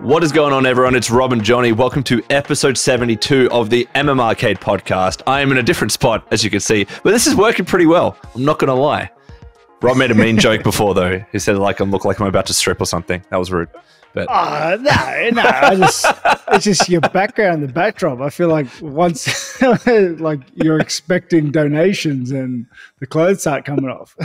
What is going on, everyone? It's Rob and Jonny. Welcome to episode 72 of the MMArcade podcast. I am in a different spot, as you can see, but this is working pretty well. I'm not going to lie. Rob made a mean joke before, though. He said, like, I look like I'm about to strip or something. That was rude. But No. It's just your background, the backdrop. I feel like once, like you're expecting donations and the clothes start coming off.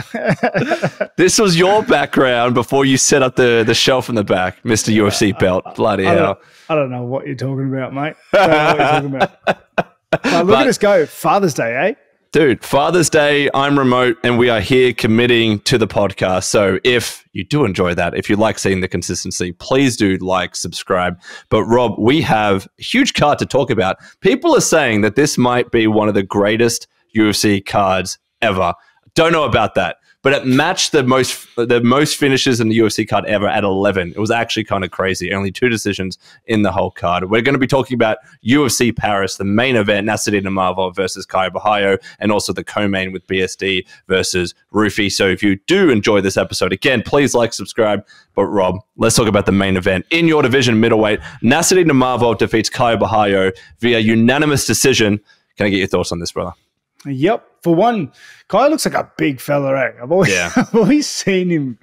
this was your background before you set up the shelf in the back, Mr. UFC belt. Bloody hell. I don't know what you're talking about, mate. I don't know what you're talking about. Look at us go. Father's Day, eh? Dude, Father's Day, I'm remote, and we are here committing to the podcast. So if you do enjoy that, if you like seeing the consistency, please do like, subscribe. But Rob, we have a huge card to talk about. People are saying that this might be one of the greatest UFC cards ever. Don't know about that. But it matched the most finishes in the UFC card ever at 11. It was actually kind of crazy. Only 2 decisions in the whole card. We're going to be talking about UFC Paris, the main event, Nassourdine Imavov versus Caio, and also the co-main with BSD versus Ruffy. So if you do enjoy this episode, again, please like, subscribe. But Rob, let's talk about the main event. In your division, middleweight, Nassourdine Imavov defeats Caio via unanimous decision. Can I get your thoughts on this, brother? Yep. For one, Caio looks like a big fella, eh? I've always seen him.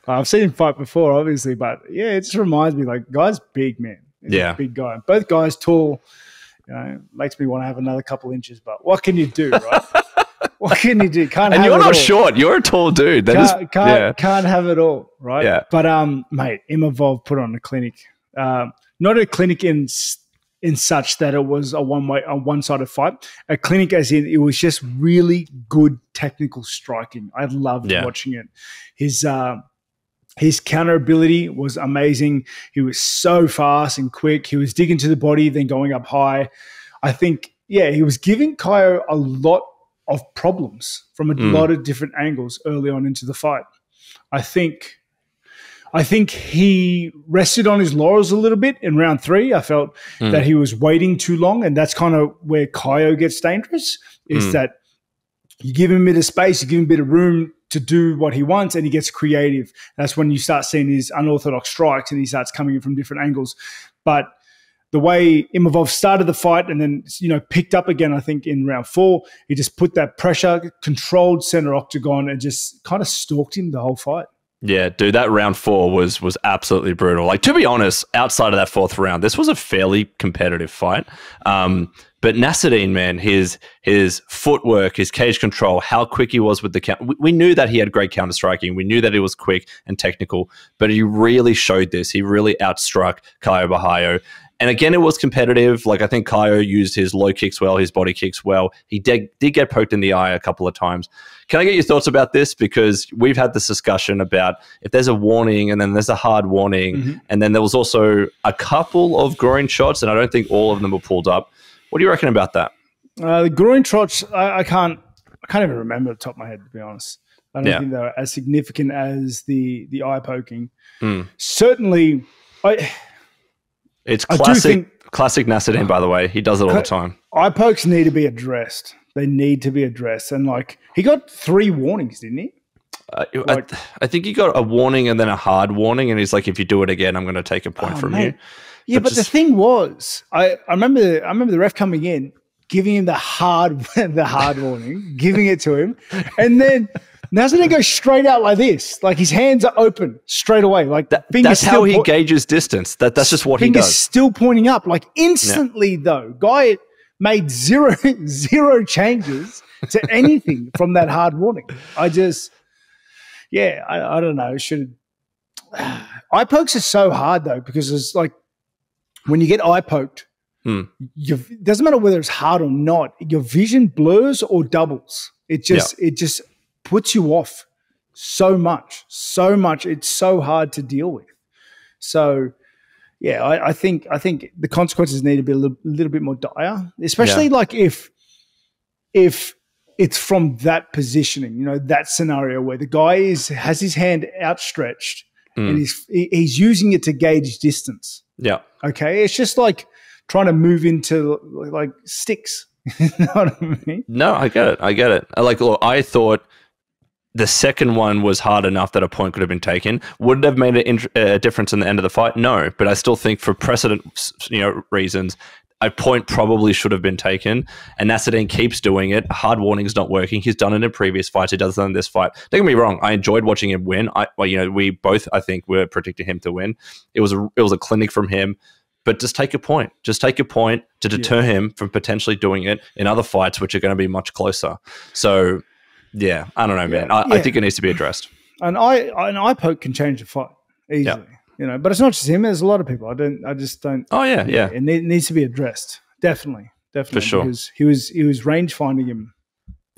I've seen him fight before, obviously, but yeah, it just reminds me, like, guy's big, man. He's a big guy. Both guys tall. You know, makes me want to have another couple inches, but what can you do, right? What can you do? Can't. And you're not short. You're a tall dude. Can't have it all, right? Yeah. But mate, Imavov put on a clinic. Not a clinic in such that it was a one-sided fight. A clinic as in it was just really good technical striking. I loved watching it. His counter ability was amazing. He was so fast and quick. He was digging to the body, then going up high. I think, he was giving Caio a lot of problems from a lot of different angles early on into the fight. I think he rested on his laurels a little bit in round 3. I felt that he was waiting too long, and that's kind of where Caio gets dangerous, is that you give him a bit of space, you give him a bit of room to do what he wants, and he gets creative. That's when you start seeing his unorthodox strikes, and he starts coming in from different angles. But the way Imavov started the fight and then, picked up again, I think, in round 4, he just put that pressure, controlled center octagon, and just kind of stalked him the whole fight. Yeah, dude, that round 4 was absolutely brutal. Like, to be honest, outside of that 4th round, this was a fairly competitive fight. But Nassourdine, man, his footwork, his cage control, how quick he was with the count. We knew that he had great counter striking. We knew that he was quick and technical, but he really showed this. He really outstruck Caio. And again, it was competitive. Like, I think Caio used his low kicks well, his body kicks well. He did get poked in the eye a couple of times. Can I get your thoughts about this? Because we've had this discussion about if there's a warning and then there's a hard warning, and then there was also a couple of groin shots, and I don't think all of them were pulled up. What do you reckon about that? The groin shots, I can't even remember off the top of my head, to be honest. I don't think they were as significant as the eye poking. Certainly, it's classic Nassourdine, by the way. He does it all the time. Eye pokes need to be addressed. They need to be addressed. And, like, he got 3 warnings, didn't he? I think he got a warning and then a hard warning, and he's like, if you do it again, I'm going to take a point from you. Yeah, but the thing was, I remember the ref coming in, giving him the hard warning, giving it to him, and then Nassourdine goes straight out like this, like his hands are open straight away, like that's how he gauges distance. That's just what he does. Fingers still pointing up, like instantly though. Guy made zero changes to anything from that hard warning. I don't know. Eye pokes are so hard though, because it's like when you get eye poked, it doesn't matter whether it's hard or not. Your vision blurs or doubles. It just puts you off so much. It's so hard to deal with. So, yeah, I think the consequences need to be a little bit more dire, especially like if it's from that positioning, that scenario where the guy has his hand outstretched and he's using it to gauge distance. Yeah. Okay. It's just like trying to move into like sticks. You know what I mean? No, I get it. Like, look, I thought the second one was hard enough that a point could have been taken. Would it have made a difference in the end of the fight? No, but I still think for precedent, reasons, a point probably should have been taken. And Nassourdine keeps doing it. Hard warning's not working. He's done it in previous fights. He does it in this fight. Don't get me wrong. I enjoyed watching him win. We both, I think, were predicting him to win. It was a clinic from him. But just take a point. Just take a point to deter him from potentially doing it in other fights, which are going to be much closer. So. Yeah, I don't know, man. I think it needs to be addressed. An eye poke can change the fight easily, But it's not just him. There's a lot of people. I just don't. Oh yeah. It needs to be addressed. Definitely, for sure. Because he was range finding him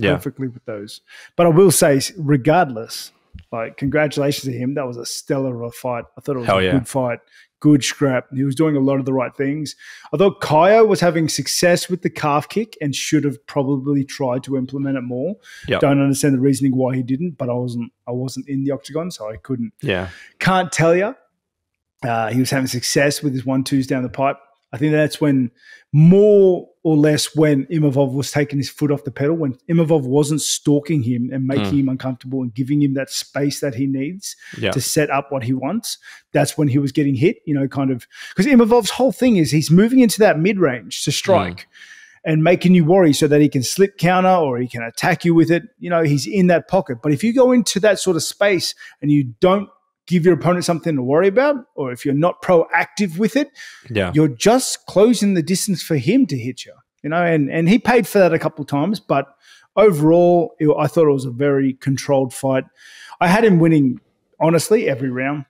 perfectly with those. But I will say, regardless, like congratulations to him. That was a stellar of a fight. I thought it was a good fight. Good scrap. He was doing a lot of the right things. I thought Caio was having success with the calf kick and should have probably tried to implement it more. Yep. Don't understand the reasoning why he didn't, but I wasn't in the octagon, so I couldn't. Yeah. Can't tell you. He was having success with his 1-2s down the pipe. I think that's when more or less when Imavov was taking his foot off the pedal, when Imavov wasn't stalking him and making him uncomfortable and giving him that space that he needs to set up what he wants. That's when he was getting hit, kind of. Because Imavov's whole thing is he's moving into that mid-range to strike and making you worry so that he can slip counter or he can attack you with it. He's in that pocket. But if you go into that sort of space and you don't give your opponent something to worry about, or if you're not proactive with it, you're just closing the distance for him to hit you, and he paid for that a couple of times, but overall, I thought it was a very controlled fight. I had him winning, honestly, every round.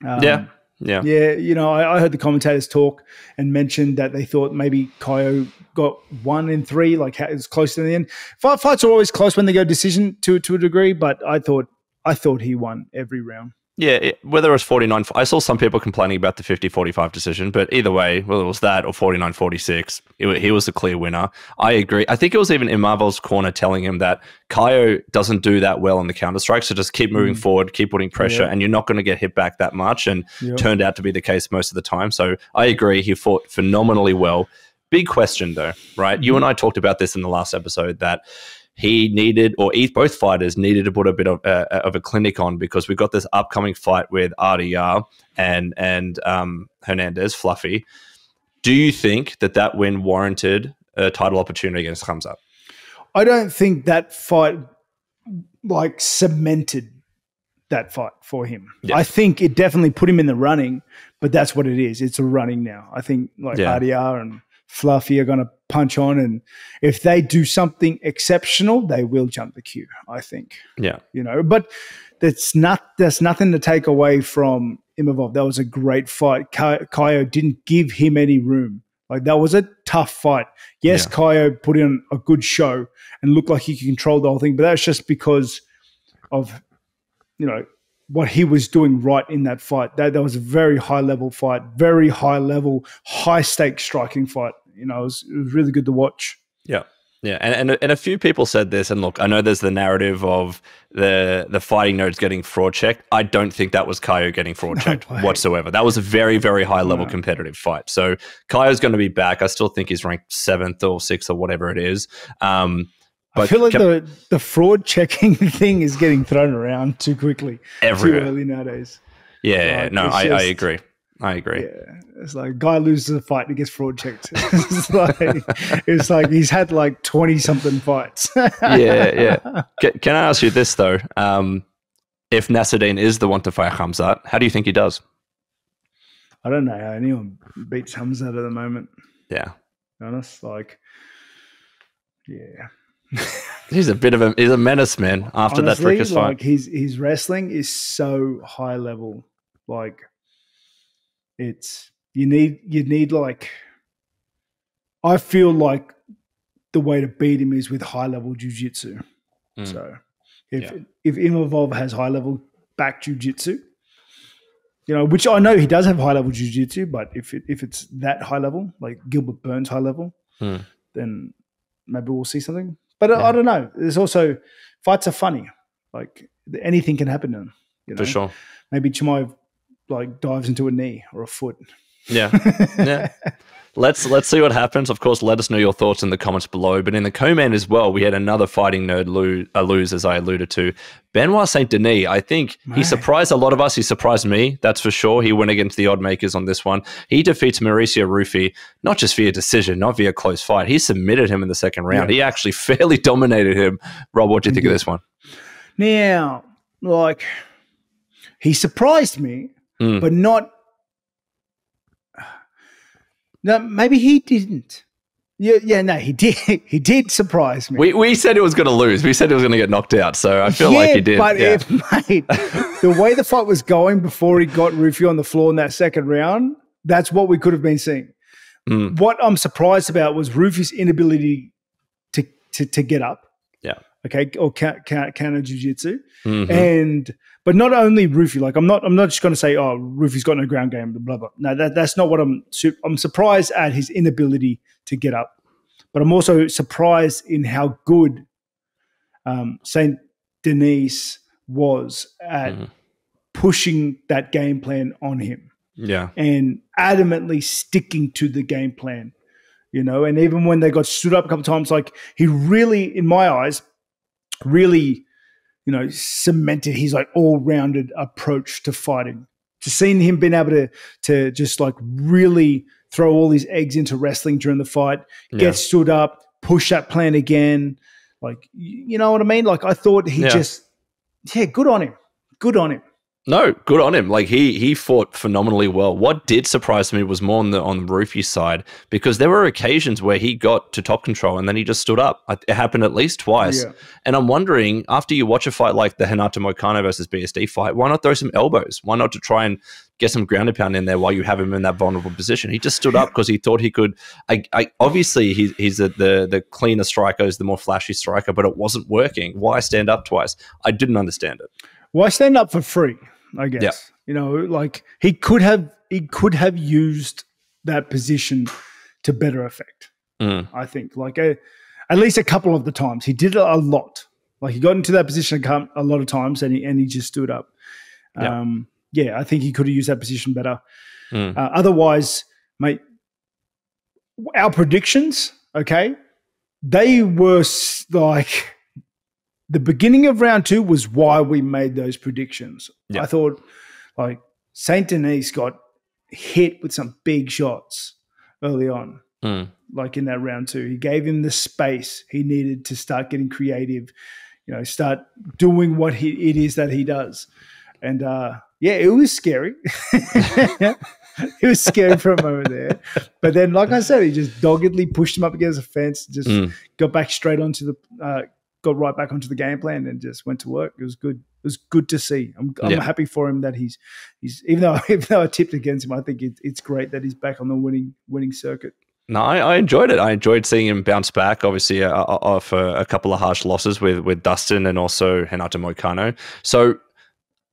I heard the commentators talk and mention that they thought maybe Caio got 1 in 3, like it was close to the end. Fights are always close when they go decision to a degree, but I thought he won every round. Yeah, whether it was 49, I saw some people complaining about the 50-45 decision, but either way, whether it was that or 49-46, he was the clear winner. I agree. I think it was even Imavov's corner telling him that Caio doesn't do that well in the counter-strike, so just keep moving forward, keep putting pressure, and you're not going to get hit back that much, and turned out to be the case most of the time. So I agree, he fought phenomenally well. Big question, though, right? You and I talked about this in the last episode, that he needed, or both fighters needed to put a bit of a clinic on, because we've got this upcoming fight with RDR and Hernandez, Fluffy. Do you think that win warranted a title opportunity against Khamzat? I don't think that fight cemented that fight for him. Yeah. I think it definitely put him in the running, but that's what it is. It's a running now. I think RDR and Fluffy are going to punch on, and if they do something exceptional, they will jump the queue, I think. Yeah. But there's nothing to take away from Imavov. That was a great fight. Caio didn't give him any room. Like, that was a tough fight. Yes, Caio put in a good show and looked like he could control the whole thing, but that's just because of, what he was doing right in that fight. That was a very high-level fight, very high-level, high-stakes striking fight. It was really good to watch. Yeah. Yeah, and a few people said this, and look, I know there's the narrative of the fighting nerds getting fraud checked. I don't think that was Caio getting fraud checked whatsoever. That was a very, very high-level competitive fight. So Caio's going to be back. I still think he's ranked 7th or 6th or whatever it is. But I feel like the fraud checking thing is getting thrown around too quickly, too early nowadays. Yeah, I agree. I agree. Yeah, it's like a guy loses a fight and he gets fraud checked. it's like he's had 20-something fights. Yeah. Can I ask you this though? If Nassourdine is the one to fight Khamzat, how do you think he does? I don't know how anyone beats Khamzat at the moment. Yeah, to be honest, yeah. He's a menace, man. After that Frickers fight, his wrestling is so high level. It's you need I feel like the way to beat him is with high level jiu-jitsu. So if Imavov has high level back jiu-jitsu, which I know he does have high level jiu-jitsu, but if it's that high level, like Gilbert Burns high level, then maybe we'll see something. But I don't know. There's also fights are funny. Anything can happen to them. For sure. Maybe Chimaev dives into a knee or a foot. Yeah. Yeah. Let's see what happens. Of course, let us know your thoughts in the comments below. But in the co-main as well, we had another fighting nerd lose, as I alluded to. Benoît St. Denis, I think he surprised a lot of us. He surprised me, that's for sure. He went against the odd makers on this one. He defeats Maurício Ruffy, not just via decision, not via close fight. He submitted him in the second round. Yeah. He actually fairly dominated him. Rob, what do you think of this one? Now, like, he surprised me, but not... No, maybe he didn't. No, he did. He did surprise me. We said he was going to lose. We said he was going to get knocked out. So I feel like he did. But mate, the way the fight was going before he got Ruffy on the floor in that second round, that's what we could have been seeing. What I'm surprised about was Ruffy's inability to get up. Yeah. Okay. Or counter jiu-jitsu. But not only Ruffy, like I'm not just going to say, oh, Ruffy's got no ground game, blah, blah. No, that's not what I'm surprised at his inability to get up. But I'm also surprised in how good St. Denis was at pushing that game plan on him. Yeah. And adamantly sticking to the game plan, you know, and even when they got stood up a couple of times, like he really, in my eyes, really, you know, cemented his like all-rounded approach to fighting. To seeing him being able to just like really throw all his eggs into wrestling during the fight, get stood up, push that plan again. Like, you know what I mean? Like I thought he good on him. Good on him. No, good on him. Like he fought phenomenally well. What did surprise me was more on the Ruffy side, because there were occasions where he got to top control and then he just stood up. It happened at least twice. Yeah. And I'm wondering, after you watch a fight like the Renato Moicano versus BSD fight, why not throw some elbows? Why not to try and get some ground and pound in there while you have him in that vulnerable position? He just stood up because he thought he could. Obviously, he's the cleaner striker, is the more flashy striker, but it wasn't working. Why stand up twice? I didn't understand it. Why stand up for free? I guess. Yeah. You know, like he could have used that position to better effect. I think, like at least a couple of the times he did it a lot. Like he got into that position a lot of times, and he just stood up. I think he could have used that position better. Otherwise, mate, our predictions, okay, they were like. The beginning of round 2 was why we made those predictions. I thought, like, St. Denis got hit with some big shots early on, like in that round 2. He gave him the space he needed to start getting creative, you know, start doing what it is that he does. And, it was scary. It was scary for a moment there. But then, like I said, he just doggedly pushed him up against the fence, just got back straight onto the got right back onto the game plan and just went to work. It was good. It was good to see. I'm happy for him that he's even though I tipped against him, I think it's great that he's back on the winning circuit. No, I enjoyed it. I enjoyed seeing him bounce back, obviously, off a couple of harsh losses with Dustin and also Renato Moicano. So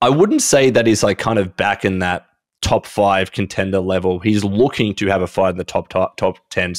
I wouldn't say that he's like kind of back in that top 5 contender level. He's looking to have a fight in the top 10, top 10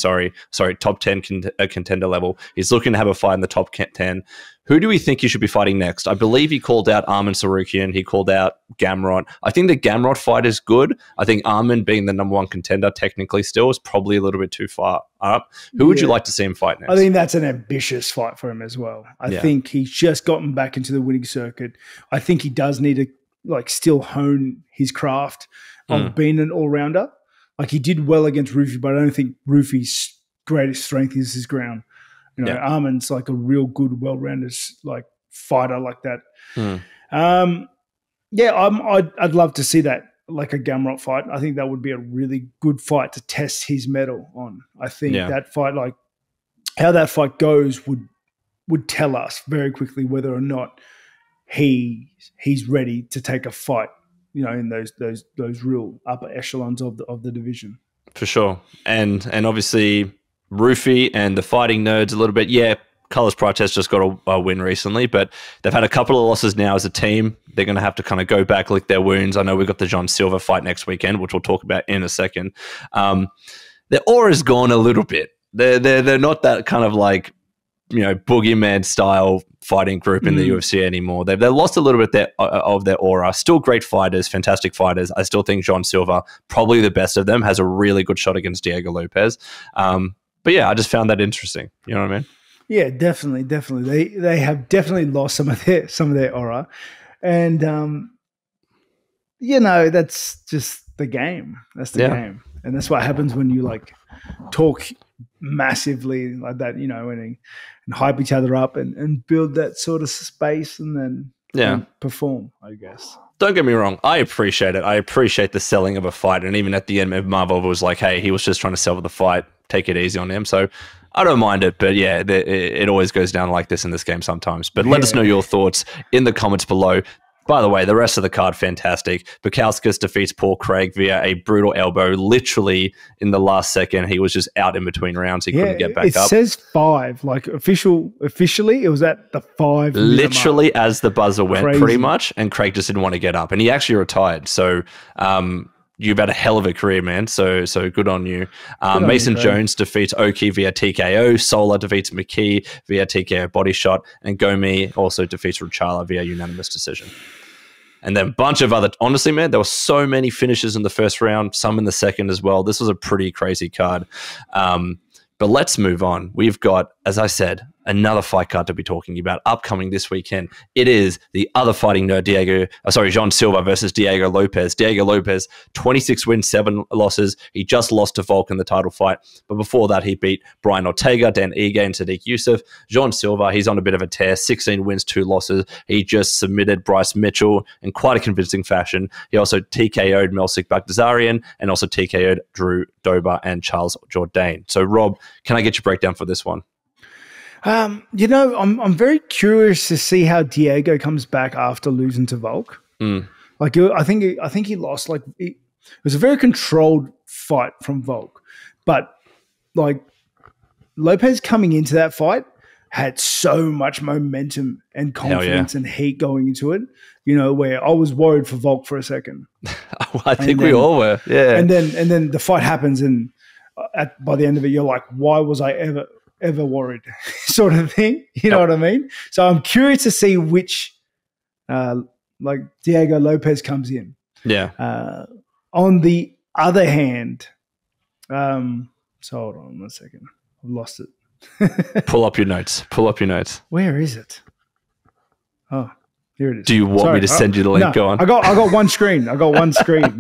contender level. He's looking to have a fight in the top 10. Who do we think he should be fighting next? I believe he called out Arman Tsarukyan. He called out Gamrot. I think the Gamrot fight is good. I think Arman, being the number 1 contender technically still, is probably a little bit too far up. Who would you like to see him fight next? I think that's an ambitious fight for him as well. I think he's just gotten back into the winning circuit. I think he does need to like still hone his craft of being an all-rounder. Like he did well against Ruffy, but I don't think Ruffy's greatest strength is his ground. You know, Arman's like a real good, well-rounded like fighter like that. I'd love to see that, like a Gamrot fight. I think that would be a really good fight to test his mettle on. I think that fight, like how that fight goes, would tell us very quickly whether or not he's ready to take a fight, you know, in those real upper echelons of the division. For sure. And obviously Ruffy and the fighting nerds a little bit. Yeah, Colors Protest just got a win recently, but they've had a couple of losses now as a team. They're going to have to kind of go back, lick their wounds. I know we've got the John Silva fight next weekend, which we'll talk about in a second. Their aura's gone a little bit. They're not that kind of like boogeyman style fighting group in the UFC anymore. They've lost a little bit of their aura. Still great fighters, fantastic fighters. I still think John Silva, probably the best of them, has a really good shot against Diego Lopes. But yeah, I just found that interesting. You know what I mean? Yeah, definitely. They have definitely lost some of their aura, and that's just the game. That's the game, and that's what happens when you like talk massively like that, and hype each other up and build that sort of space and then perform, I guess. Don't get me wrong. I appreciate it. I appreciate the selling of a fight. And even at the end, Imavov was like, hey, he was just trying to sell the fight. Take it easy on him. So I don't mind it. But yeah, it always goes down like this in this game sometimes. But let us know your thoughts in the comments below. By the way, the rest of the card, fantastic. Bukauskas defeats Paul Craig via a brutal elbow. Literally, in the last second, he was just out in between rounds. He couldn't get back up. It says 5. Like, officially, it was at the 5. Literally, as the buzzer went, pretty much. And Craig just didn't want to get up. And he actually retired. So, you've had a hell of a career, man. So good on you. Mason Jones defeats Oki via TKO. Sola defeats McKee via TKO body shot. And Gomi also defeats Ruchala via unanimous decision. And then a bunch of other... Honestly, man, there were so many finishes in the first round, some in the second as well. This was a pretty crazy card. But let's move on. We've got, as I said, another fight card to be talking about upcoming this weekend. It is the other fighting nerd, John Silva versus Diego Lopes. Diego Lopes, 26 wins, 7 losses. He just lost to Volk in the title fight. But before that, he beat Brian Ortega, Dan Ige, and Sadiq Youssef. John Silva, he's on a bit of a tear, 16 wins, 2 losses. He just submitted Bryce Mitchell in quite a convincing fashion. He also TKO'd Melsik Baghdasaryan and also TKO'd Drew Dober and Charles Jourdain. So, Rob, can I get your breakdown for this one? I'm very curious to see how Diego comes back after losing to Volk. Like, I think he lost. Like, it was a very controlled fight from Volk, but like Lopes coming into that fight had so much momentum and confidence and heat going into it. Where I was worried for Volk for a second. I think we all were. Yeah, and then the fight happens, and by the end of it, you're like, why was I ever worried sort of thing. You know what I mean? So I'm curious to see which Diego Lopes comes in. Yeah. On the other hand, so hold on 1 second. I've lost it. Pull up your notes. Where is it? Oh, here it is. Do you want me to send you the link? No, Go on. I got one screen.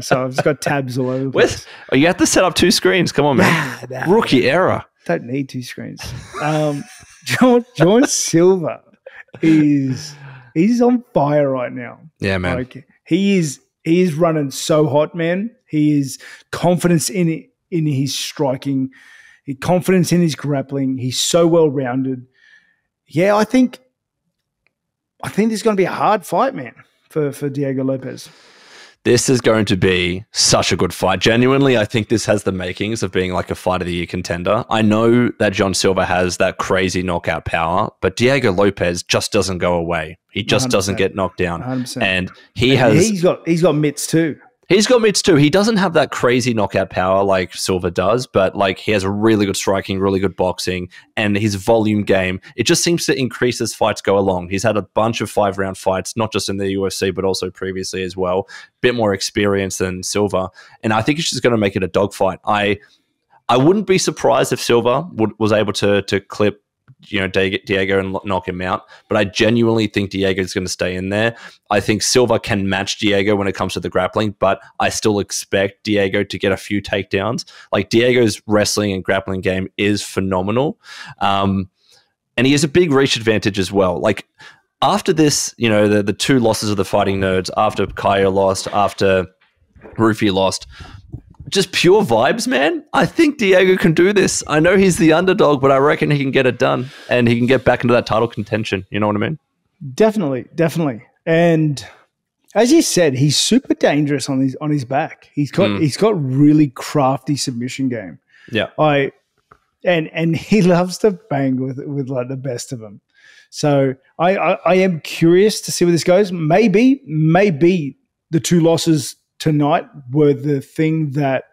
So I've just got tabs all over the place. Oh, you have to set up 2 screens. Come on, man. Rookie error. Don't need 2 screens. John Silva he's on fire right now. Yeah, man. Like, he is running so hot, man. He is confidence in his striking, confidence in his grappling. He's so well rounded. Yeah, I think this is going to be a hard fight, man, for Diego Lopes. This is going to be such a good fight. Genuinely, I think this has the makings of being like a fight of the year contender. I know that John Silva has that crazy knockout power, but Diego Lopes just doesn't go away. He just 100%. Doesn't get knocked down. 100%. And he's got mitts too. He's got mitts too. He doesn't have that crazy knockout power like Silva does, but like he has a really good striking, really good boxing, and his volume game, it just seems to increase as fights go along. He's had a bunch of 5-round fights, not just in the UFC, but also previously as well. Bit more experience than Silva, and I think it's just going to make it a dogfight. I wouldn't be surprised if Silva was able to clip Diego and knock him out, but I genuinely think Diego is going to stay in there. I think Silva can match Diego when it comes to the grappling, but I still expect Diego to get a few takedowns. Like, Diego's wrestling and grappling game is phenomenal, and he has a big reach advantage as well. Like, after this, the 2 losses of the fighting nerds, after Caio lost, after Ruffy lost, just pure vibes, man. I think Diego can do this. I know he's the underdog, but I reckon he can get it done and he can get back into that title contention. You know what I mean? Definitely. And as you said, he's super dangerous on his back. He's got really crafty submission game. Yeah. And he loves to bang with like the best of them. So I am curious to see where this goes. Maybe the 2 losses tonight were the thing that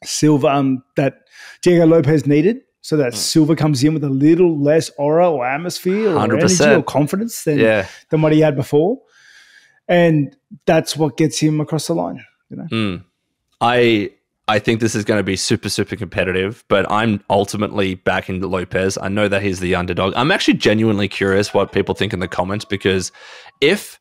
that Diego Lopes needed. so that Silva comes in with a little less aura or atmosphere or 100%. energy or confidence than what he had before. And that's what gets him across the line. I think this is going to be super, super competitive, but I'm ultimately backing Lopes. I know that he's the underdog. I'm actually genuinely curious what people think in the comments, because if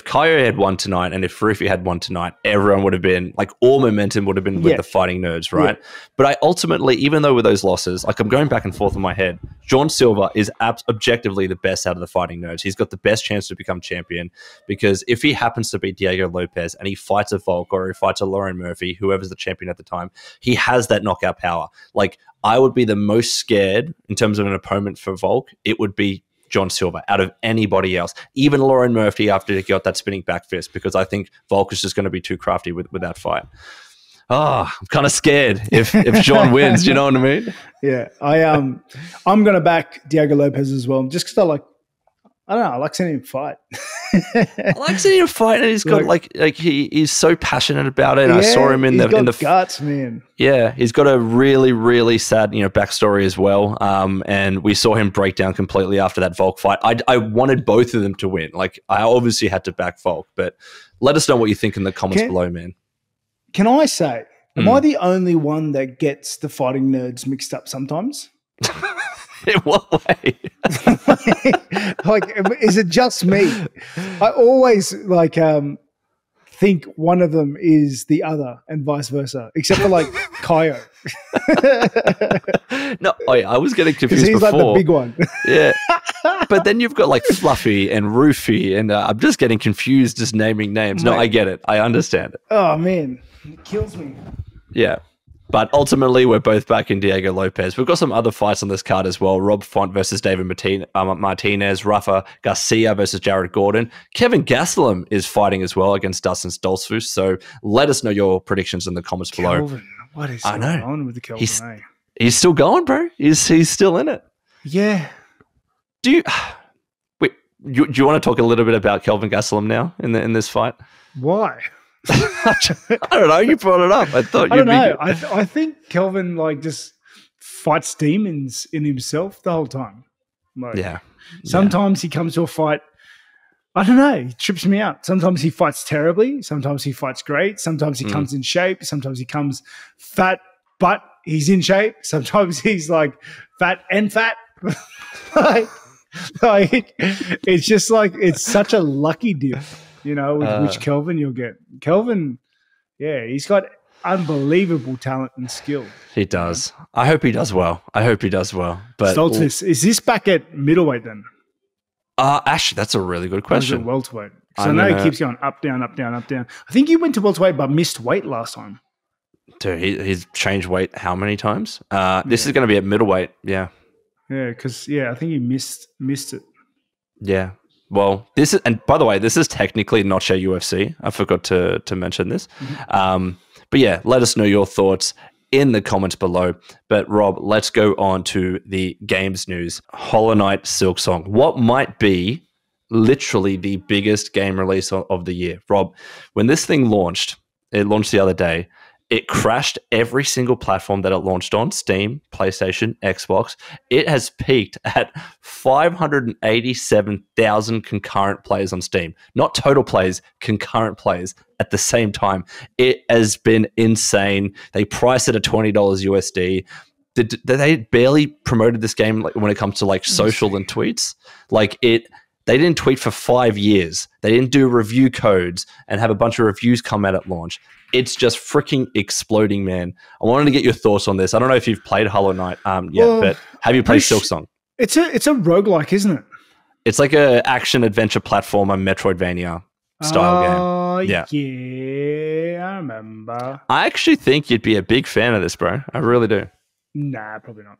Caio had won tonight and if Ruffy had won tonight, everyone would have been like, all momentum would have been with the fighting nerds, right? Yeah. But I ultimately, even though with those losses, like I'm going back and forth in my head, John Silva is objectively the best out of the fighting nerds. He's got the best chance to become champion, because if he happens to beat Diego Lopes and he fights a Volk or he fights a Lauren Murphy, whoever's the champion at the time, he has that knockout power. Like, I would be the most scared in terms of an opponent for Volk. It would be John Silva out of anybody else, even Lauren Murphy after he got that spinning back fist, because I think Volk is just going to be too crafty with that fight. I'm kind of scared if John wins. You know what I mean? Yeah, I'm going to back Diego Lopes as well, just because I don't know, I like seeing him fight. I like seeing him fight, and he's got like he's so passionate about it. And I saw him in the guts, man. Yeah, he's got a really, really sad, backstory as well. And we saw him break down completely after that Volk fight. I wanted both of them to win. Like, I obviously had to back Volk, but let us know what you think in the comments below, man. Can I say, am I the only one that gets the fighting nerds mixed up sometimes? In what way? Like, is it just me? I always think one of them is the other and vice versa, except for Caio. No, I was getting confused he's before. Like the big one. Yeah. But then you've got Fluffy and Ruffy, and I'm just getting confused just naming names. No, I get it. I understand it. Oh, man. It kills me. Yeah. But ultimately, we're both back in Diego Lopes. We've got some other fights on this card as well. Rob Font versus David Martinez. Rafa Garcia versus Jared Gordon. Kevin Gastelum is fighting as well against Dustin Stoltzfus. So let us know your predictions in the comments below. Kelvin, what is going on with the Kelvin? He's still going, bro. He's still in it. Yeah. Do you want to talk a little bit about Kelvin Gastelum now in this fight? Why? I don't know. You brought it up. I thought. I don't know. I think Kelvin just fights demons in himself the whole time. Sometimes he comes to a fight. I don't know. He trips me out. Sometimes he fights terribly. Sometimes he fights great. Sometimes he comes in shape. Sometimes he comes fat, but he's in shape. Sometimes he's fat and fat. It's just it's such a lucky dip. With which Kelvin you'll get. Kelvin, he's got unbelievable talent and skill. He does. I hope he does well. But Stoltzfus, is this back at middleweight then? Actually, that's a really good question. Welterweight. So I know he keeps going up, down, up, down, up, down. I think he went to welterweight but missed weight last time. Dude, he's changed weight how many times? This is going to be at middleweight. Yeah. Yeah, because I think he missed it. Yeah. Well, this is, and by the way, this is technically Noche UFC. I forgot to mention this. Mm-hmm. But yeah, let us know your thoughts in the comments below. But Rob, let's go on to the games news. Hollow Knight Silksong. What might be literally the biggest game release of the year? Rob, when this thing launched, it launched the other day, it crashed every single platform that it launched on, Steam, PlayStation, Xbox. It has peaked at 587,000 concurrent players on Steam. Not total players, concurrent players at the same time. It has been insane. They priced it at $20 USD. They barely promoted this game when it comes to social and tweets. They didn't tweet for 5 years. They didn't do review codes and have a bunch of reviews come out at launch. It's just freaking exploding, man. I wanted to get your thoughts on this. I don't know if you've played Hollow Knight yet, but have you played Silksong? It's a roguelike, isn't it? It's like a action-adventure platformer Metroidvania style game. Yeah, I remember. I actually think you'd be a big fan of this, bro. I really do. Nah, probably not.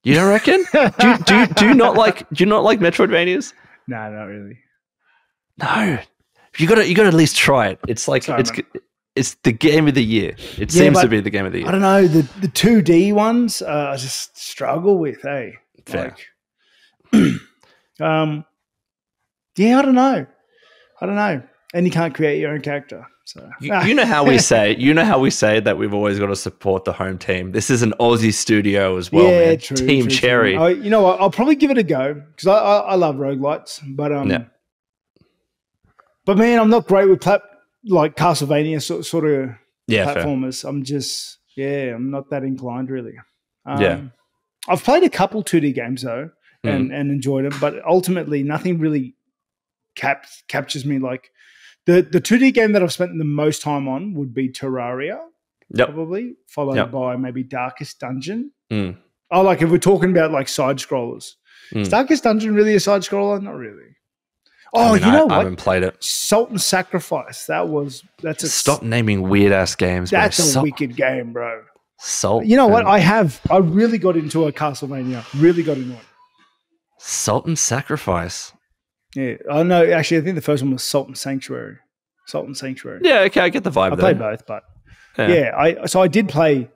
You don't reckon? do you not like Metroidvanias? No, not really. No, you got to at least try it. It's it's the game of the year. It seems to be the game of the year. I don't know, the 2D ones I just struggle with. Hey, fair. I don't know, and you can't create your own character, So you know how we say, that we've always got to support the home team. This is an Aussie studio as well, man. True, Team Cherry. True. You know what? I'll probably give it a go because I love roguelites, but man, I'm not great with like Castlevania sort of platformers. Fair. I'm not that inclined really. I've played a couple 2D games though and enjoyed them, but ultimately nothing really captures me like. The 2D game that I've spent the most time on would be Terraria, probably, followed by maybe Darkest Dungeon. Oh, like if we're talking about like side scrollers. Is Darkest Dungeon really a side scroller? Not really. Oh, you know what? I haven't played it. Salt and Sacrifice. Stop naming weird ass games. That's a wicked game, bro. Salt. You know what? I really got into a Castlevania. Really got into it. Salt and Sacrifice. Yeah. Oh no, actually I think the first one was Salt and Sanctuary. Yeah, okay, I get the vibe. I played both, but I did play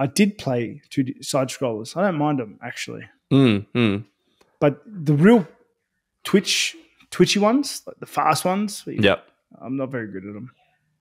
2D side scrollers. I don't mind them actually. But the real twitchy ones, like the fast ones, I'm not very good at them.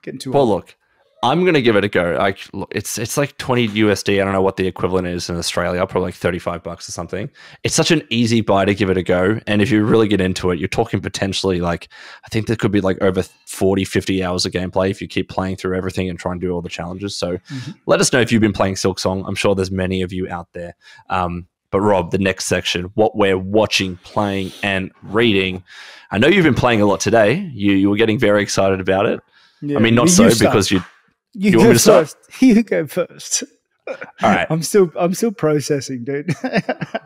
Getting too old. Look, I'm gonna give it a go. It's like 20 USD. I don't know what the equivalent is in Australia. Probably like $35 or something. It's such an easy buy to give it a go. And if you really get into it, you're talking potentially like, I think there could be like over 40, 50 hours of gameplay if you keep playing through everything and try and do all the challenges. So let us know if you've been playing Silksong. I'm sure there's many of you out there. But Rob, the next section, what we're watching, playing, and reading. I know you've been playing a lot today. You were getting very excited about it. Yeah, I mean, not so because you want me to start? You go first. All right. I'm still processing, dude.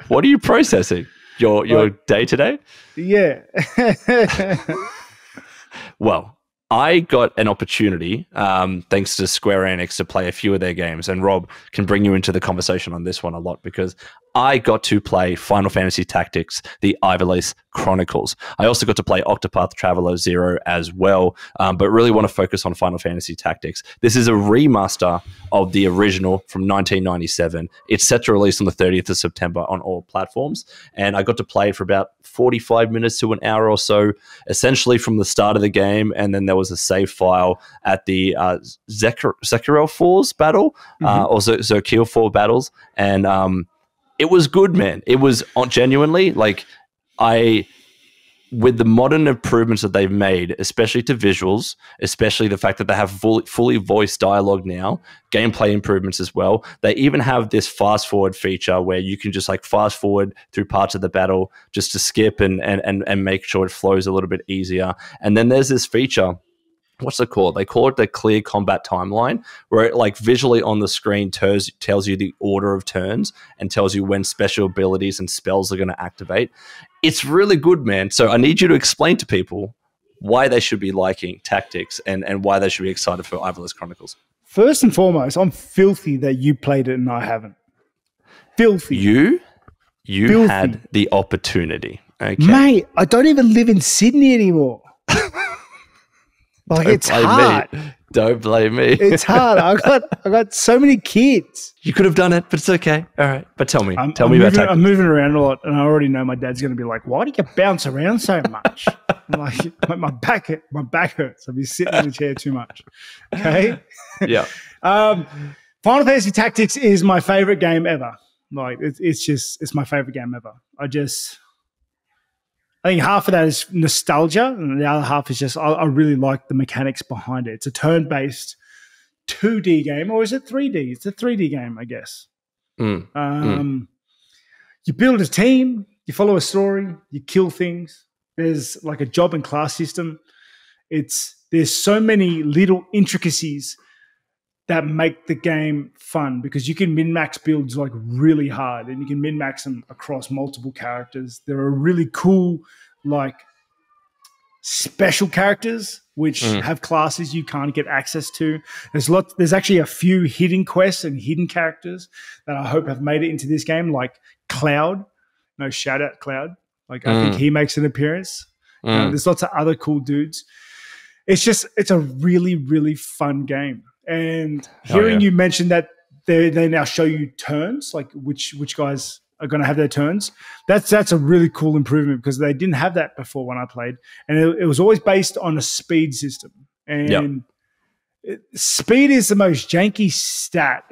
What are you processing? Your day today? Yeah. Well, I got an opportunity, thanks to Square Enix, to play a few of their games, and Rob can bring you into the conversation on this one a lot because I got to play Final Fantasy Tactics, the Ivalice Chronicles. I also got to play Octopath Traveler 0 as well, but really want to focus on Final Fantasy Tactics. This is a remaster of the original from 1997. It's set to release on the 30th of September on all platforms, and I got to play it for about 45 minutes to an hour or so, essentially from the start of the game, and then there was a save file at the Zekirel Falls battle, or Zerkiel Fall battles, and it was good, man. It was genuinely like with the modern improvements that they've made, especially to visuals, especially the fact that they have fully voiced dialogue now, gameplay improvements as well. They even have this fast forward feature where you can just like fast forward through parts of the battle just to skip and make sure it flows a little bit easier. And then there's this feature. What's it called? They call it the clear combat timeline, where it like visually on the screen tells you the order of turns and tells you when special abilities and spells are going to activate. It's really good, man. So I need you to explain to people why they should be liking Tactics and why they should be excited for Ivalice Chronicles. First and foremost, I'm filthy that you played it and I haven't. Filthy. You filthy. Had the opportunity. Okay. Mate, I don't even live in Sydney anymore. Like it's hard. Don't blame me. It's hard. I got so many kids. You could have done it, but it's okay. All right. But tell me. I'm moving around a lot, and I already know my dad's going to be like, "Why do you bounce around so much?" I'm like, my back hurts. I'll be sitting in the chair too much. Okay. Yeah. Final Fantasy Tactics is my favorite game ever. Like it's my favorite game ever. I think half of that is nostalgia, and the other half is just I really like the mechanics behind it. It's a turn-based 2D game, or is it 3D? It's a 3D game, I guess. You build a team, you follow a story, you kill things. There's like a job and class system. There's so many little intricacies that make the game fun because you can min-max builds like really hard and you can min-max them across multiple characters. There are really cool like special characters which have classes you can't get access to. There's actually a few hidden quests and hidden characters that I hope have made it into this game, like Cloud. No, shout out Cloud. Like I think he makes an appearance. There's lots of other cool dudes. It's a really, really fun game. And hearing you mention that they now show you turns, like which guys are going to have their turns, that's a really cool improvement because they didn't have that before when I played. And it was always based on a speed system. And speed is the most janky stat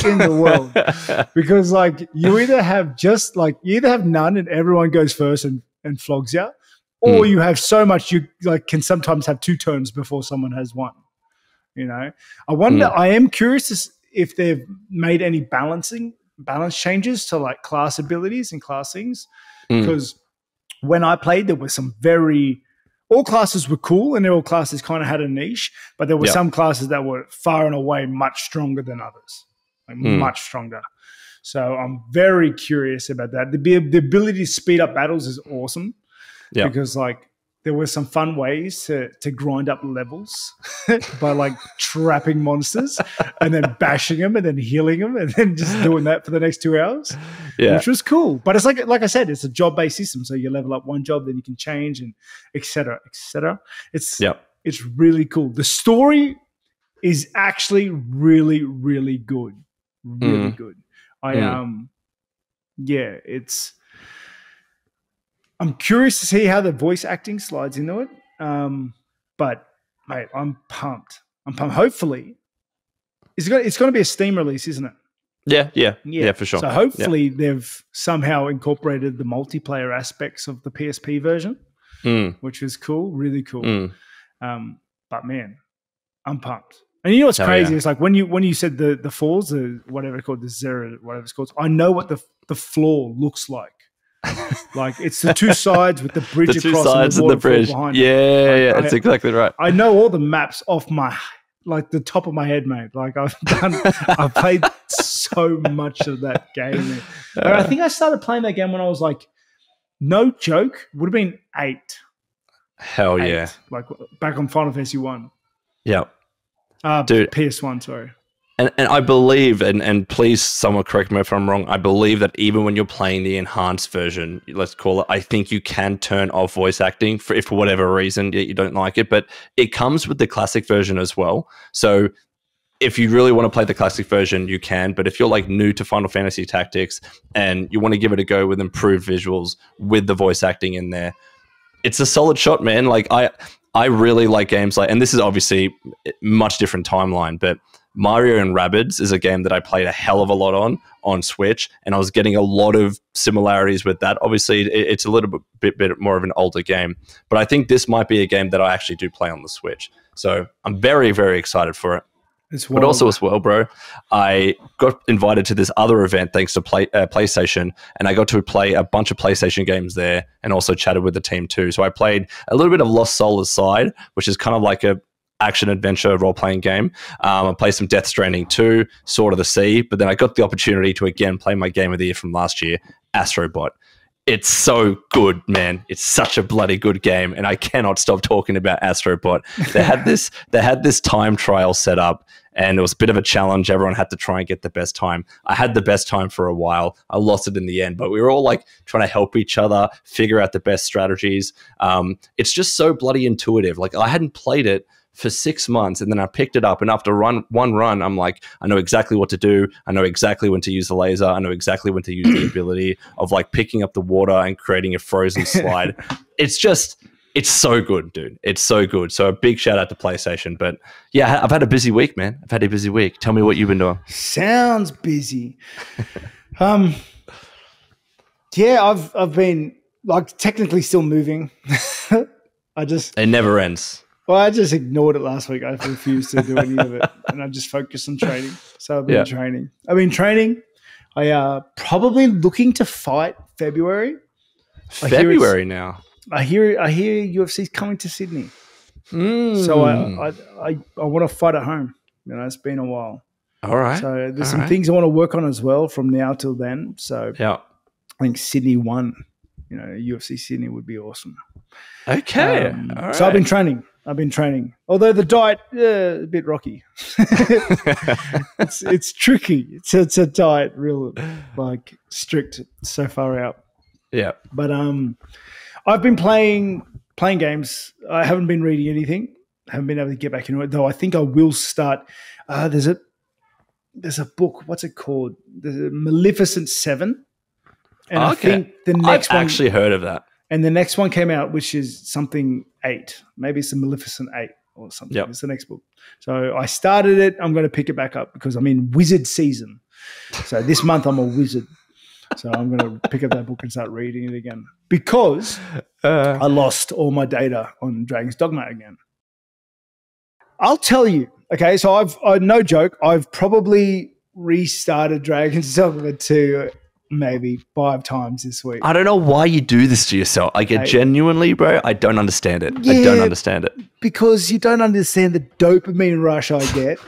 in the world because like you either have none and everyone goes first and flogs you, or you have so much you like can sometimes have 2 turns before someone has one. You know, I wonder. I am curious if they've made any balance changes to like class abilities and class things because when I played, there were some all classes were cool and all classes kind of had a niche, but there were some classes that were far and away much stronger than others, like much stronger. So I'm very curious about that. The ability to speed up battles is awesome because like there were some fun ways to grind up levels by like trapping monsters and then bashing them and then healing them and then just doing that for the next 2 hours, which was cool. But it's like I said, it's a job-based system. So you level up one job, then you can change and et cetera, et cetera. It's really cool. The story is actually really, really good. Really good. I'm curious to see how the voice acting slides into it. But mate, I'm pumped. Hopefully, it's going to be a Steam release, isn't it? Yeah, for sure. So hopefully they've somehow incorporated the multiplayer aspects of the PSP version, which is cool, really cool. But man, I'm pumped. And you know what's crazy? It's like when you said the falls, whatever it's called, the zero, whatever it's called. I know what the floor looks like. Like it's the 2 sides with the bridge the 2 across sides and the bridge behind that's exactly right. I know all the maps off my like the top of my head, mate. Like I've played so much of that game. I think I started playing that game when I was like, no joke, would have been 8. Hell yeah. Like back on Final Fantasy 1. Yeah. Dude, PS1, sorry. And I believe, and please someone correct me if I'm wrong, I believe that even when you're playing the enhanced version, let's call it, I think you can turn off voice acting if for whatever reason you don't like it, but it comes with the classic version as well. So if you really want to play the classic version, you can, but if you're like new to Final Fantasy Tactics and you want to give it a go with improved visuals with the voice acting in there, it's a solid shot, man. Like I really like games like, and this is obviously much different timeline, but Mario and Rabbids is a game that I played a hell of a lot on Switch, and I was getting a lot of similarities with that. Obviously, it's a little bit more of an older game, but I think this might be a game that I actually do play on the Switch. So I'm very, very excited for it. But also as well, bro, I got invited to this other event thanks to PlayStation, and I got to play a bunch of PlayStation games there and also chatted with the team too. So I played a little bit of Lost Soul Aside, which is kind of like a action-adventure role-playing game. I played some Death Stranding 2, Sword of the Sea, but then I got the opportunity to again play my game of the year from last year, Astrobot. It's so good, man. It's such a bloody good game, and I cannot stop talking about Astrobot. They had this time trial set up, and it was a bit of a challenge. Everyone had to try and get the best time. I had the best time for a while. I lost it in the end, but we were all like trying to help each other figure out the best strategies. It's just so bloody intuitive. Like I hadn't played it for 6 months, and then I picked it up, and after one run, I'm like, I know exactly what to do. I know exactly when to use the laser. I know exactly when to use the ability of like picking up the water and creating a frozen slide. It's so good, dude. It's so good. So a big shout out to PlayStation. But yeah, I've had a busy week, man. I've had a busy week. Tell me what you've been doing. Sounds busy. Yeah, I've been like technically still moving. It never ends. Well, I just ignored it last week. I refused to do any of it, and I just focused on training. So I've been training. I probably looking to fight February. February now. I hear UFC's coming to Sydney. So I want to fight at home. You know, it's been a while. All right. So there's some things I want to work on as well from now till then. So I think Sydney 1, you know, UFC Sydney would be awesome. Okay. All right. So I've been training. Although the diet, a bit rocky. it's tricky. It's a diet, real like strict so far out. Yeah. But I've been playing games. I haven't been reading anything. I haven't been able to get back into it, though I think I will start. There's a book. What's it called? The Maleficent 7. And I think the next one, I've actually heard of that. And the next one came out, which is something 8. Maybe it's the Maleficent 8 or something. Yep. It's the next book. So I started it. I'm going to pick it back up because I'm in wizard season. So this month I'm a wizard. So I'm going to pick up that book and start reading it again because I lost all my data on Dragon's Dogma again. I'll tell you. Okay, so I've no joke. I've probably restarted Dragon's Dogma 2 maybe 5 times this week. I don't know why you do this to yourself. I get genuinely, bro, I don't understand it. Yeah, I don't understand it. Because you don't understand the dopamine rush I get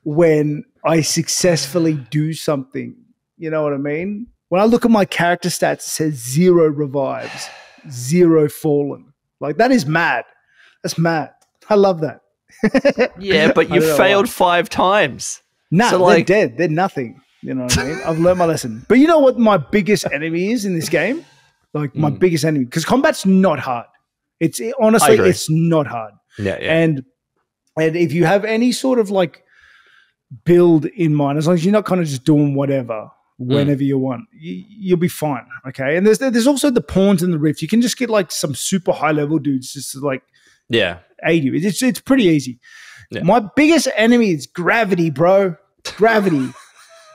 when I successfully do something. You know what I mean? When I look at my character stats, it says 0 revives, 0 fallen. Like, that is mad. That's mad. I love that. Yeah, but you failed 5 times. Nah, so they're dead. They're nothing. You know what I mean? I've learned my lesson. But you know what my biggest enemy is in this game? Like, my biggest enemy. Because combat's not hard. Honestly, it's not hard. Yeah. And if you have any sort of, like, build in mind, as long as you're not kind of just doing whatever, whenever you want, you'll be fine, okay? And there's also the pawns and the rift. You can just get, like, some super high-level dudes just to, like, aid you. It's pretty easy. Yeah. My biggest enemy is gravity, bro. Gravity.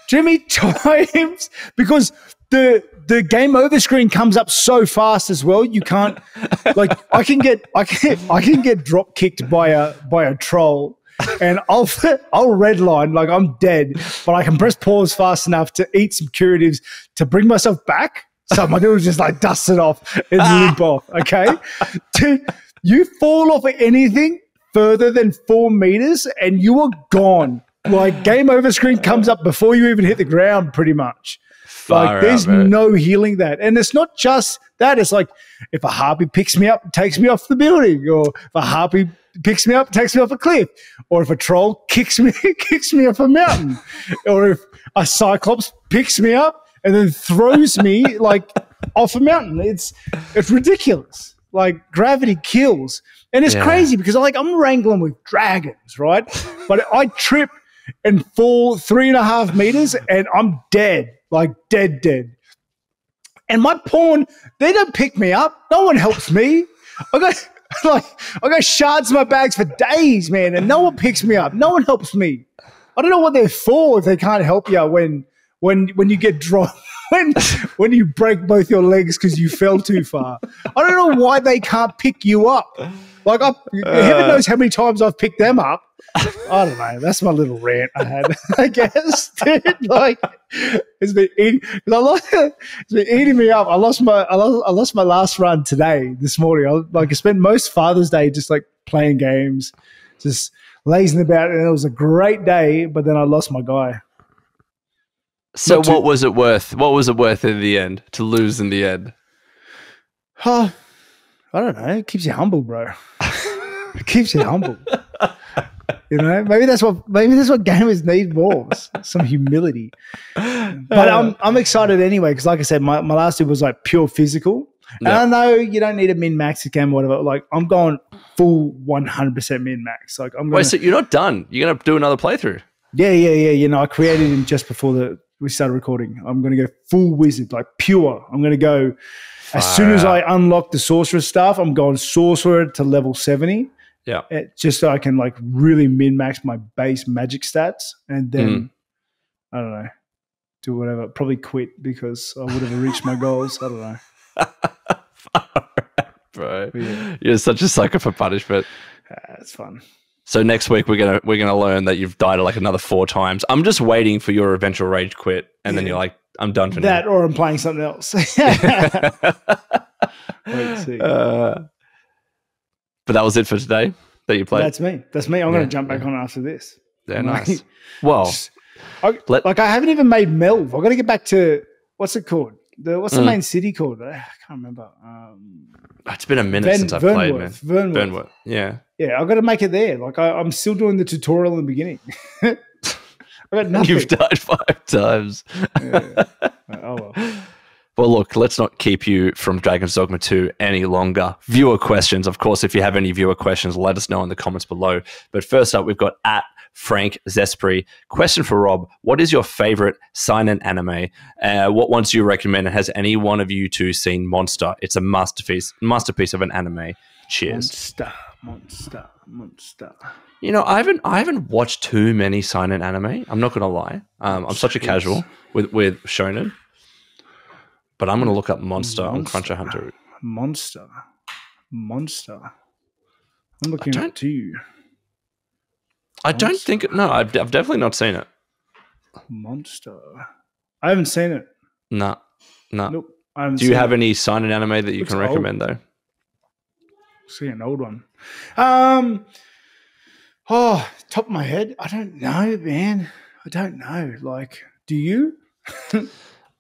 Jimmy times, because the game over screen comes up so fast as well. You can't, like, I can get drop kicked by a troll, and I'll redline like I'm dead, but I can press pause fast enough to eat some curatives to bring myself back. So my dude just like dust it off and limp off. Okay, dude, you fall off of anything further than 4 meters and you are gone. Like, game over screen comes up before you even hit the ground, pretty much. Like, there's no healing that. And it's not just that. It's like, if a harpy picks me up, takes me off the building, or if a harpy picks me up, takes me off a cliff, or if a troll kicks me off a mountain, or if a cyclops picks me up and then throws me like off a mountain. It's ridiculous. Like, gravity kills. And it's crazy because I'm wrangling with dragons, right? But I trip and fall 3.5 meters and I'm dead, like dead. And my pawn, they don't pick me up. No one helps me. I got shards in my bags for days, man, and no one picks me up. No one helps me. I don't know what they're for if they can't help you when you get dropped. When you break both your legs because you fell too far. I don't know why they can't pick you up. Like, heaven knows how many times I've picked them up. I don't know. That's my little rant I had, I guess. Dude, like, it's been eating me up. I lost my last run this morning. I spent most Father's Day just like playing games, just lazing about, and it was a great day. But then I lost my guy. So what was it worth? What was it worth in the end to lose in the end? I don't know. It keeps you humble, bro. It keeps you humble. You know, maybe that's what gamers need more, some humility. But I'm excited anyway because, like I said, my last dude was like pure physical. And I know you don't need a min-max game or whatever. Like, I'm going full 100% min-max. Like, Wait, so you're not done? You're going to do another playthrough? Yeah. You know, I created him just before we started recording. I'm going to go full wizard, like pure. I'm going to go as soon as I unlock the sorcerer stuff. I'm going sorcerer to level 70. Yeah, just so I can like really min-max my base magic stats, and then I don't know, do whatever. Probably quit because I would have reached my goals. I don't know. Bro, you're such a sucker for punishment. It's fun. So next week we're gonna learn that you've died like another 4 times. I'm just waiting for your eventual rage quit, and then you're like, I'm done for that, now. or I'm playing something else. Wait, see. But that was it for today that you played? That's me. I'm going to jump back on after this. Yeah, nice. Well, I haven't even made Melv. I've got to get back to, what's it called? What's the main city called? I can't remember. It's been a minute since I've played, man. Vernworth. Yeah. Yeah, I've got to make it there. Like, I'm still doing the tutorial in the beginning. I got nothing. You've died 5 times. Yeah. Oh, well. Well, look, let's not keep you from Dragon's Dogma 2 any longer. Viewer questions. Of course, if you have any viewer questions, let us know in the comments below. But first up, we've got Frank Zespri. Question for Rob. What is your favorite seinen anime? What ones do you recommend? And has any one of you two seen Monster? It's a masterpiece of an anime. Cheers. Monster. Monster. You know, I haven't watched too many seinen anime. I'm not gonna lie. I'm such a casual with shonen. But I'm gonna look up Monster on Cruncher Hunter. Monster. I'm looking at it too. I don't think. No, I've definitely not seen it. Monster. I haven't seen it. No. Nope. I haven't. Do you have any seinen anime that you can recommend though? See an old one. Top of my head, I don't know, man. I don't know. Like, do you?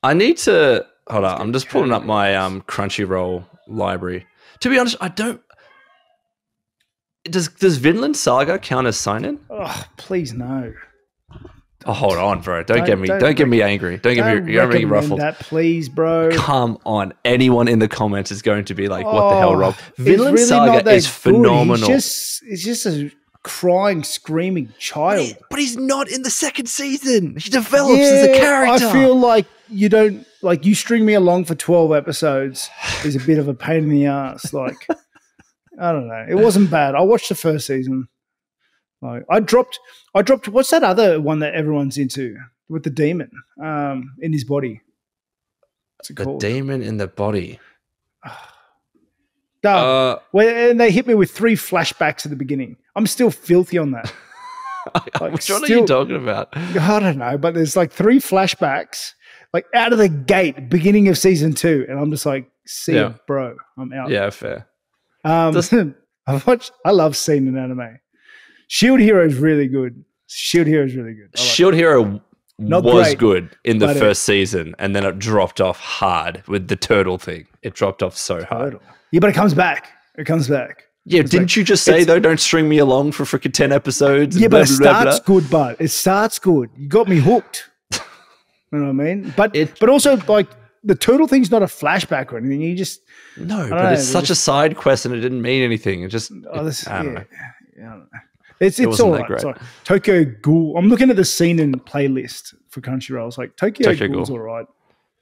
I need to hold on. I'm just pulling up my Crunchyroll library. To be honest, I don't. Does Vinland Saga count as seinen? Oh, please no. Oh, hold on, bro. Don't get me angry. Don't get me ruffled. That, please, bro. Come on. Anyone in the comments is going to be like, what the hell, Rob? Vinland really Saga is phenomenal. He's just a crying, screaming child. But he's not in the second season. He develops as a character. I feel like you string me along for 12 episodes is a bit of a pain in the ass. Like, I don't know. It wasn't bad. I watched the first season. Like, I dropped. What's that other one that everyone's into with the demon in his body? What's it called? The demon in the body. And they hit me with 3 flashbacks at the beginning. I'm still filthy on that. Which one are you talking about? I don't know, but there's like 3 flashbacks, like out of the gate, beginning of season 2, and I'm just like, see ya, bro, I'm out. Yeah, fair. I love seeing an anime. Shield Hero is really good. Shield Hero was good in the first season, and then it dropped off hard with the turtle thing. It dropped off so hard. Yeah, but it comes back. Yeah, didn't you just say, though, don't string me along for freaking 10 episodes? Yeah, but it starts good, bud. It starts good. You got me hooked. You know what I mean? But also, like, the turtle thing's not a flashback or anything. You just... No, but it's such a side quest and it didn't mean anything. It just... I don't know. Yeah. It's all right. It's like Tokyo Ghoul. I'm looking at the scene and playlist for Crunchyroll. It's like Tokyo Ghoul's all right.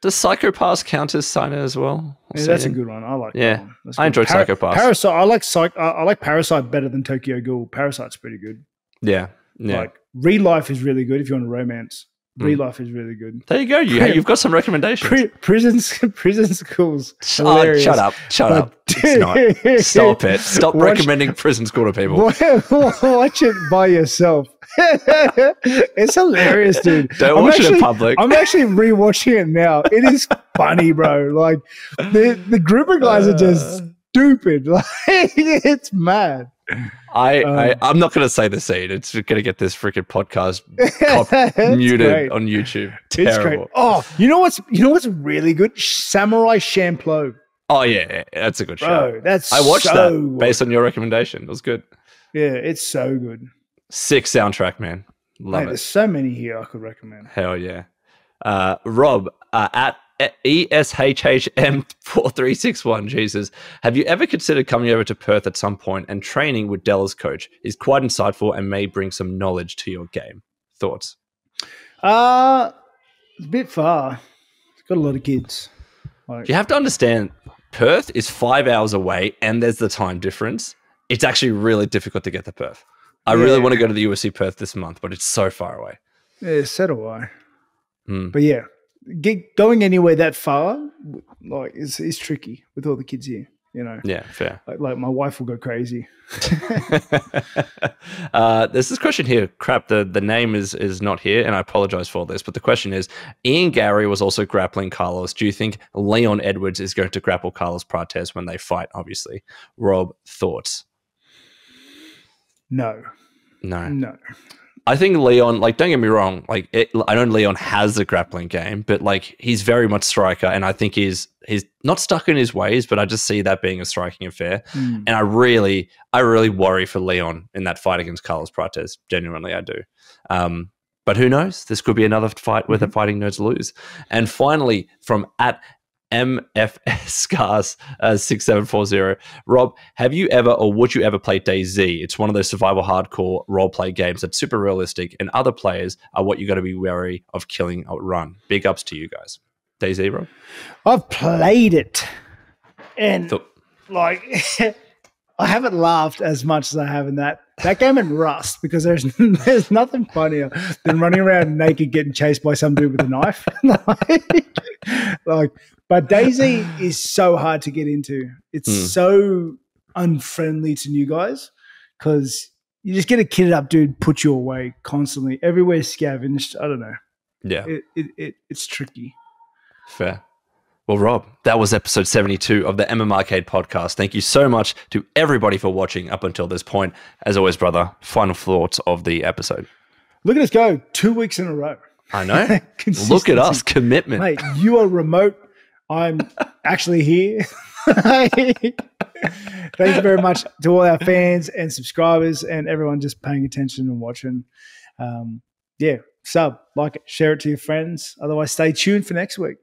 Does Psycho Pass count as seinen as well? Yeah, that's a good one. I like that one. I enjoyed Psycho Pass. Parasite. I like Parasite better than Tokyo Ghoul. Parasite's pretty good. Yeah. Like Real Life is really good if you want a romance. Real Life is really good. There you go. You've got some recommendations. Prison Schools. Hilarious. Shut up. It's not. Stop it. Stop recommending Prison School to people. Watch it by yourself. It's hilarious, dude. Don't watch it in public. I'm actually rewatching it now. It is funny, bro. Like the group of guys are just stupid. Like it's mad. I'm not going to say the scene. It's going to get this freaking podcast muted on YouTube. Terrible. It's great. Oh, you know what's really good? Samurai Champloo. Oh yeah, that's a good show. I watched that based on your recommendation. It was good. Yeah, it's so good. Sick soundtrack, man. Love it. There's so many here I could recommend. Hell yeah. Rob, at ESHHM4361, Jesus, have you ever considered coming over to Perth at some point and training with Della's coach? He's quite insightful and may bring some knowledge to your game. Thoughts? It's a bit far. It's got a lot of kids. You have to understand, Perth is 5 hours away and there's the time difference. It's actually really difficult to get to Perth. I really want to go to the UFC Perth this month, but it's so far away. Yeah, so do I. But yeah, going anywhere that far, like, is tricky with all the kids here. You know. Yeah, fair. Like my wife will go crazy. There's this question here. Crap, the name is not here, and I apologize for this. But the question is: Ian Gary was also grappling Carlos. Do you think Leon Edwards is going to grapple Carlos Prates when they fight? Obviously, Rob, thoughts? No. I think Leon, like, don't get me wrong, like, I know Leon has a grappling game, but like, he's very much striker, and I think he's not stuck in his ways, but I just see that being a striking affair, and I really worry for Leon in that fight against Carlos Prates. Genuinely, I do. But who knows? This could be another fight where the fighting nerds lose. And finally, from at MFS Scars 6740, Rob, have you ever or would you ever play DayZ? It's one of those survival hardcore role play games that's super realistic, and other players are what you got to be wary of killing or run. Big ups to you guys. DayZ, Rob? I've played it, and I haven't laughed as much as I have in that game and Rust, because there's nothing funnier than running around naked getting chased by some dude with a knife. But DayZ is so hard to get into. It's so unfriendly to new guys because you just get a kitted up dude put you away constantly. Everywhere's scavenged. I don't know. Yeah. It's tricky. Fair. Well, Rob, that was episode 72 of the MMArcade podcast. Thank you so much to everybody for watching up until this point. As always, brother, final thoughts of the episode. Look at us go 2 weeks in a row. I know. Look at us. Commitment. Mate, you are remote. I'm actually here. Thank you very much to all our fans and subscribers and everyone just paying attention and watching. Sub, like it, share it to your friends. Otherwise, stay tuned for next week.